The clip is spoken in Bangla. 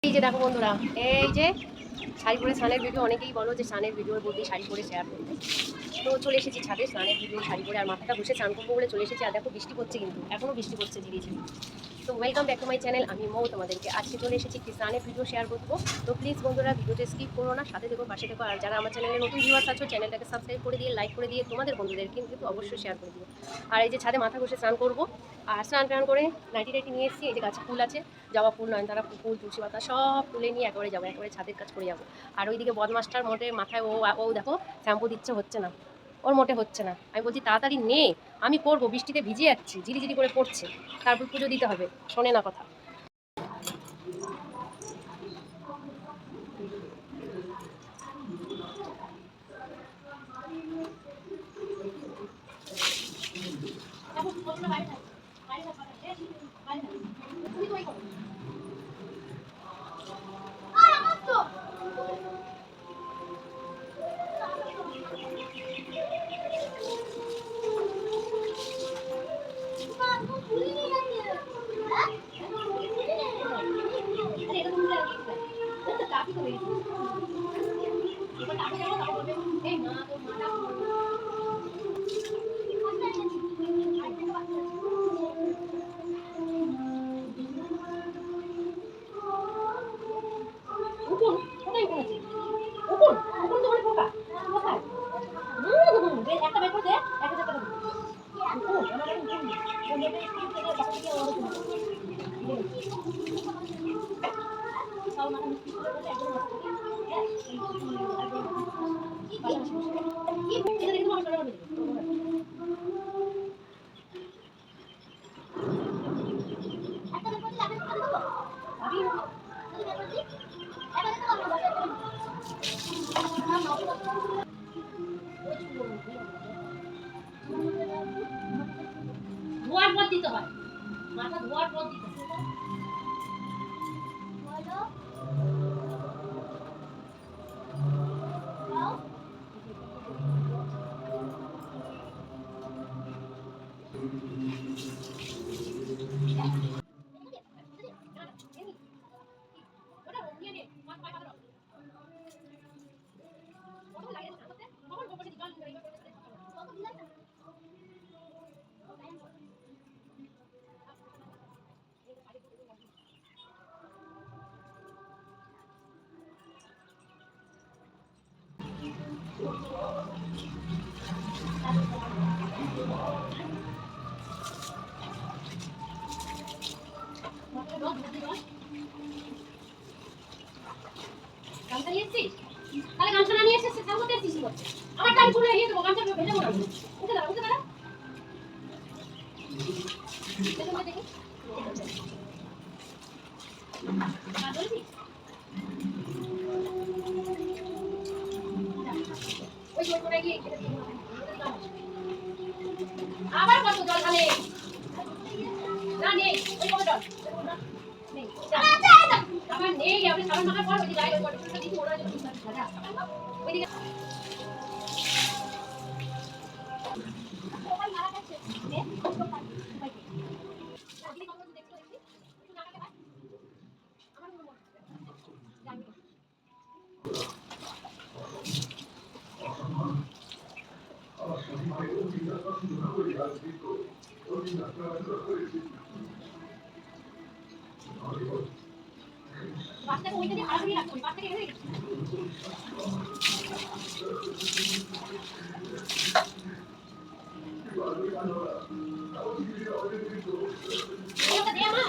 এই যে দেখো বন্ধুরা, এই যে শাড়ি পরে স্নানের ভিডিও, অনেকেই বলো যে স্নানের ভিডিওর মধ্যে শাড়ি পরে শেয়ার করতে। তো চলে এসেছি ছাদে স্নানের ভিডিও শাড়ি পরে, আর মাথাটা বসে স্নান করবো বলে চলে এসেছি। আর দেখো বৃষ্টি পড়ছে, কিন্তু এখনও বৃষ্টি পড়ছে ধীরে ধীরে। তো welcome back to my channel, আমি মৌ। তোমাদেরকে আজকে চলে এসেছি একটি স্নানের ভিডিও শেয়ার করবো। তো প্লিজ বন্ধুরা ভিডিওটা স্কিপ করো না, সাথে দেখো, পাশে দেখো। আর যারা আমার চ্যানেলে নতুন ভিউয়ার্স আছো, চ্যানেলটাকে সাবস্ক্রাইব করে দিয়ে, লাইক করে দিয়ে, তোমাদের বন্ধুদের কিন্তু অবশ্যই শেয়ার করে দিও। আর এই যে ছাদে মাথা বসে স্নান করবো, আর স্নান টান করে নাইটি টাইটি নিয়ে এসেছি। এই যে গাছে ফুল আছে, জবা ফুল, নয়নতারা ফুল, তুলসী পাতা সব তুলে নিয়ে একেবারে যাবো, একেবারে ছাদের কাজ করে যাবো। আর ওইদিকে বদমাস্টার মোটে মাথায় ও দেখো শ্যাম্পু দিচ্ছে, হচ্ছে না, ওর মোটে হচ্ছে না। আমি বলছি তাড়াতাড়ি নে, আমি করবো, বৃষ্টিতে ভিজে যাচ্ছি, ঝিরিঝিরি করে পড়ছে, তারপর পুজো দিতে হবে, শোনে না কথা। একটা বের করে 1,000 টাকা ধোয়ার পর দিতে হয়, মাথা ধোয়ার পর দিতে হয়। গামছা নিয়ে এসেছিস? তাহলে গামছা না নিয়ে এসেছিস, তার মধ্যে এসেছিস কি করতে? আমার টাইম চলে এগিয়ে দেবো, গামছা ভেজে দেবো না। উঠে দাঁড়া, উঠে দাঁড়া। দেখি আবার কত জল খাবে? না নেই, ওই কবে জল আমার নেই। আমি সাবান মাখার পর ওই গায়ে বটলটা দিই, ওরা যদি ওইদিকে বাচ্চাকে ওইটা দিয়ে হাত দিয়ে রাখো, বাচ্চাকে এনে ওটা দিয়ে আমার